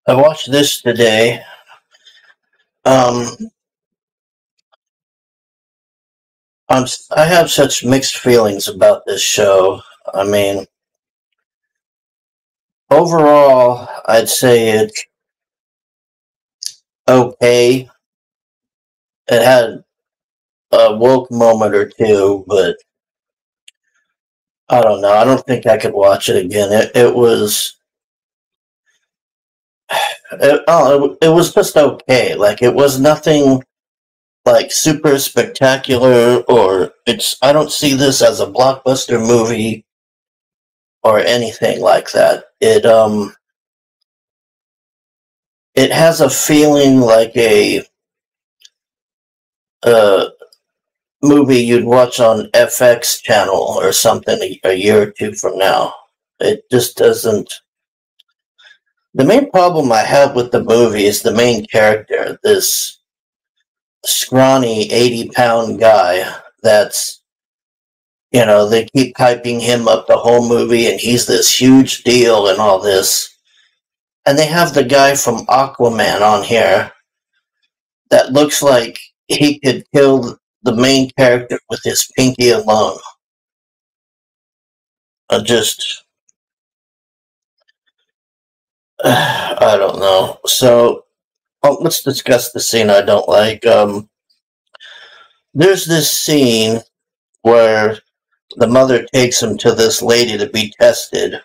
I watched this today. Um, I have such mixed feelings about this show. I mean, overall, I'd say it's okay. It had a woke moment or two, but I don't know. I don't think I could watch it again. It was it was just okay. Like it was nothing like super spectacular, or it's. I don't see this as a blockbuster movie or anything like that. It has a feeling like a uh, movie you'd watch on FX channel or something a year or two from now. It just doesn't. The main problem I have with the movie is the main character, this scrawny 80-pound guy that's, they keep hyping him up the whole movie and he's this huge deal and all this. And they have the guy from Aquaman on here that looks like he could kill the main character with his pinky alone. Just, I don't know. So, let's discuss the scene I don't like. There's this scene where the mother takes him to this lady to be tested.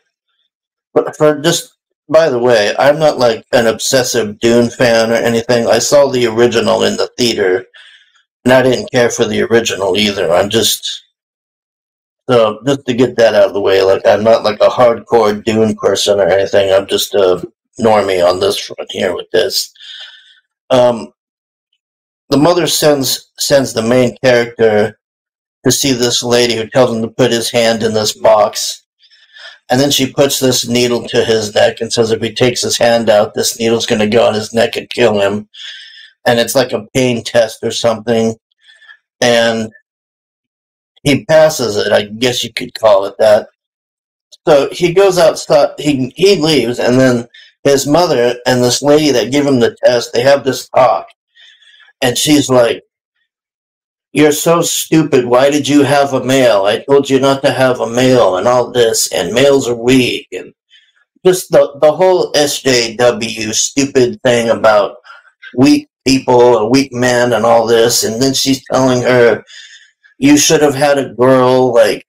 But for just, by the way, I'm not like an obsessive Dune fan or anything. I saw the original in the theater, and I didn't care for the original either. So just to get that out of the way, like I'm not like a hardcore Dune person or anything. I'm just a normie on this front here with this. Um, the mother sends the main character to see this lady who tells him to put his hand in this box. And then she puts this needle to his neck and says if he takes his hand out, this needle's going to go on his neck and kill him. And it's like a pain test or something. And he passes it, I guess you could call it that. So he goes outside, he leaves, and then his mother and this lady that give him the test, they have this talk. And she's like, "You're so stupid. Why did you have a male? I told you not to have a male and all this, and males are weak." And just the whole SJW stupid thing about weak people or weak men and all this. And then she's telling her, "You should have had a girl. Like,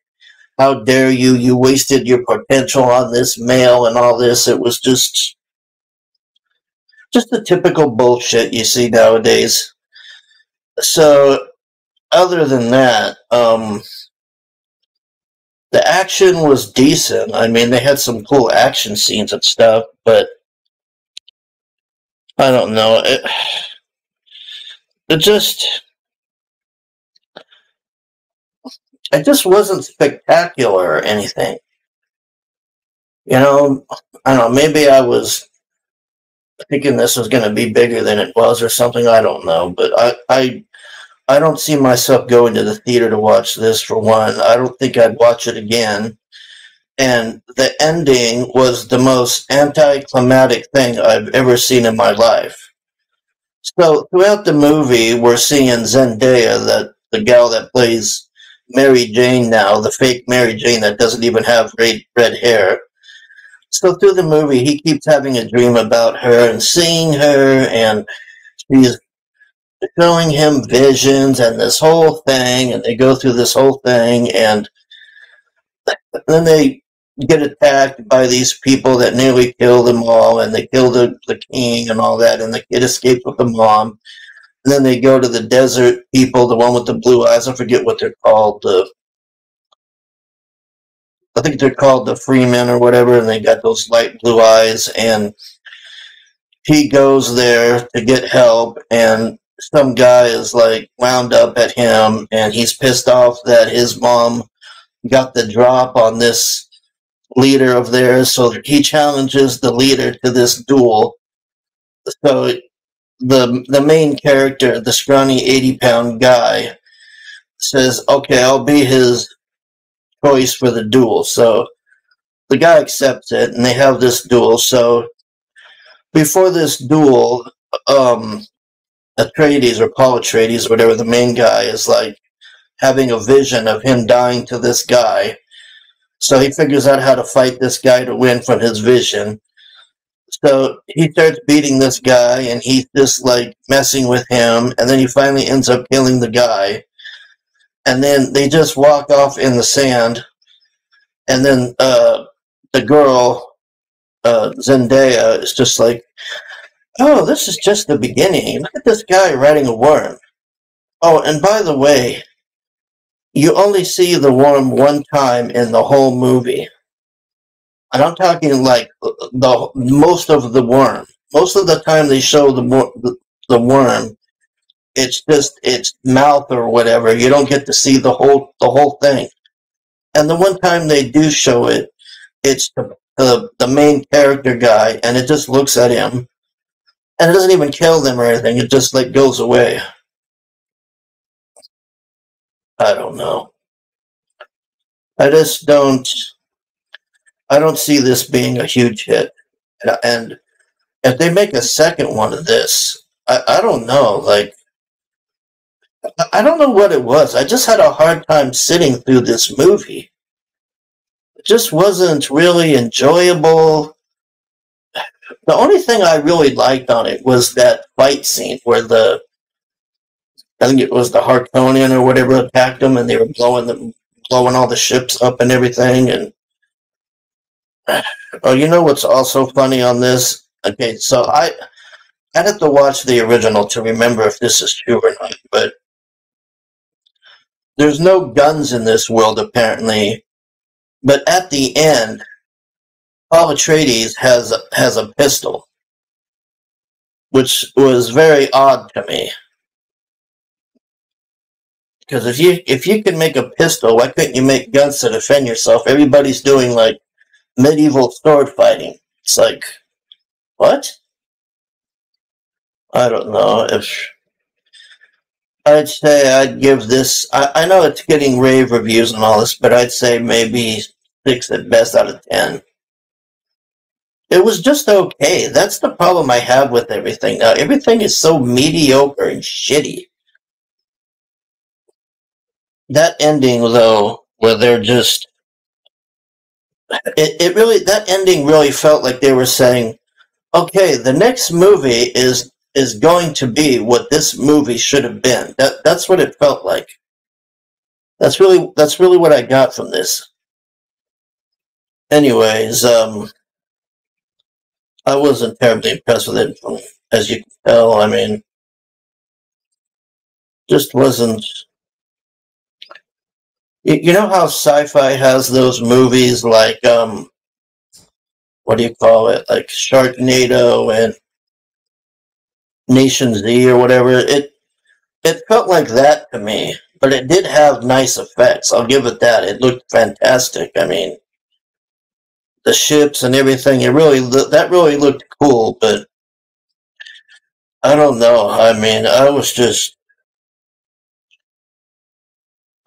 how dare you? You wasted your potential on this male and all this." It was just the typical bullshit you see nowadays. So, other than that, the action was decent. I mean, they had some cool action scenes and stuff, but I don't know. It just, it just wasn't spectacular or anything. I don't know. Maybe I was thinking this was going to be bigger than it was or something. I don't know, but I don't see myself going to the theater to watch this for one. I don't think I'd watch it again. And the ending was the most anticlimactic thing I've ever seen in my life. So throughout the movie, we're seeing Zendaya, the gal that plays Mary Jane now, the fake Mary Jane that doesn't even have red hair. So through the movie, he keeps having a dream about her and seeing her, and she's showing him visions and this whole thing, and they go through this whole thing, and then they get attacked by these people that nearly kill them all, and they kill the king and all that, and the kid escapes with the mom. And then they go to the desert people, the one with the blue eyes. I forget what they're called. I think they're called the Freemen or whatever, and they got those light blue eyes. And he goes there to get help, and some guy is like wound up at him, and he's pissed off that his mom got the drop on this leader of theirs, so he challenges the leader to this duel. So the main character, the scrawny 80-pound guy, says, "Okay, I'll be his choice for the duel." So the guy accepts it, and they have this duel. So before this duel, um, Atreides or Paul Atreides, whatever the main guy is, like having a vision of him dying to this guy. So he figures out how to fight this guy to win from his vision. So he starts beating this guy, and he's just like messing with him, and then he finally ends up killing the guy. And then they just walk off in the sand, and then the girl, Zendaya, is just like, "Oh, this is just the beginning. Look at this guy riding a worm." Oh, and by the way, you only see the worm one time in the whole movie. And I'm talking like the most of the worm. Most of the time they show the worm, it's just its mouth or whatever. You don't get to see the whole thing. And the one time they do show it, it's the main character guy, and it just looks at him, and it doesn't even kill them or anything. It just like goes away. I don't know. I just don't. I don't see this being a huge hit. And if they make a second one of this, I don't know. Like, I don't know what it was. I just had a hard time sitting through this movie. It just wasn't really enjoyable. The only thing I really liked on it was that fight scene where I think it was the Harkonian or whatever attacked them, and they were blowing all the ships up and everything. And oh, you know what's also funny on this? Okay, so I'd have to watch the original to remember if this is true or not, but there's no guns in this world apparently. But at the end, Paul Atreides has a pistol, which was very odd to me. Because if you can make a pistol, why couldn't you make guns to defend yourself? Everybody's doing like medieval sword fighting. It's like, what? I don't know. If I'd say I'd give this. I know it's getting rave reviews and all this, but I'd say maybe 6 at best out of 10. It was just okay. That's the problem I have with everything now. Everything is so mediocre and shitty. That ending, though, where they're just. It really. That ending really felt like they were saying, okay, the next movie is going to be what this movie should have been. That's what it felt like. That's really what I got from this. Anyways, I wasn't terribly impressed with it, as you can tell. I mean, just wasn't. You know how sci-fi has those movies like what do you call it, like Sharknado and Nation Z or whatever. It felt like that to me, but it did have nice effects. I'll give it that. It looked fantastic. I mean, the ships and everything. That really looked cool, but I don't know. I mean, I was just.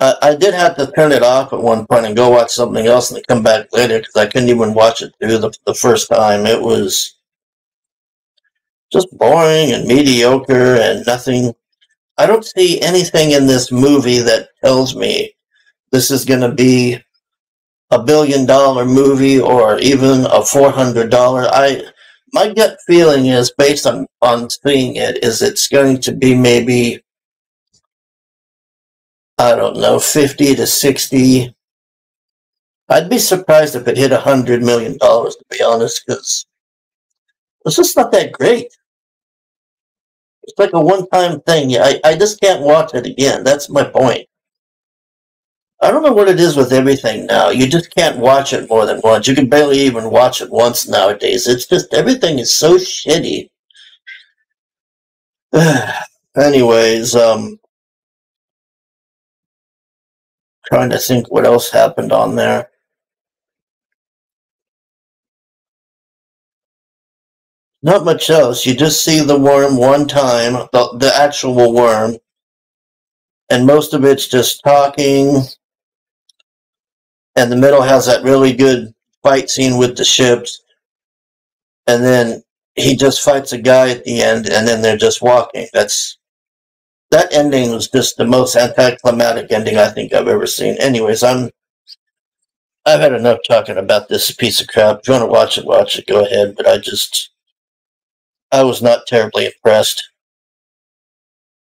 I did have to turn it off at one point and go watch something else and then come back later because I couldn't even watch it through the first time. It was just boring and mediocre and nothing. I don't see anything in this movie that tells me this is going to be $1 billion movie or even a $400. My gut feeling is, based on seeing it, is it's going to be maybe, I don't know, 50 to 60. I'd be surprised if it hit $100 million, to be honest, because it's just not that great. It's like a one-time thing. I just can't watch it again. That's my point. I don't know what it is with everything now. You just can't watch it more than once. You can barely even watch it once nowadays. It's just, everything is so shitty. Anyways, trying to think what else happened on there. Not much else. You just see the worm one time, the actual worm, and most of it's just talking. And the middle has that really good fight scene with the ships. And then he just fights a guy at the end, and then they're just walking. That ending was just the most anticlimactic ending I think I've ever seen. Anyways, I've had enough talking about this piece of crap. If you want to watch it, watch it. Go ahead. But I was not terribly impressed.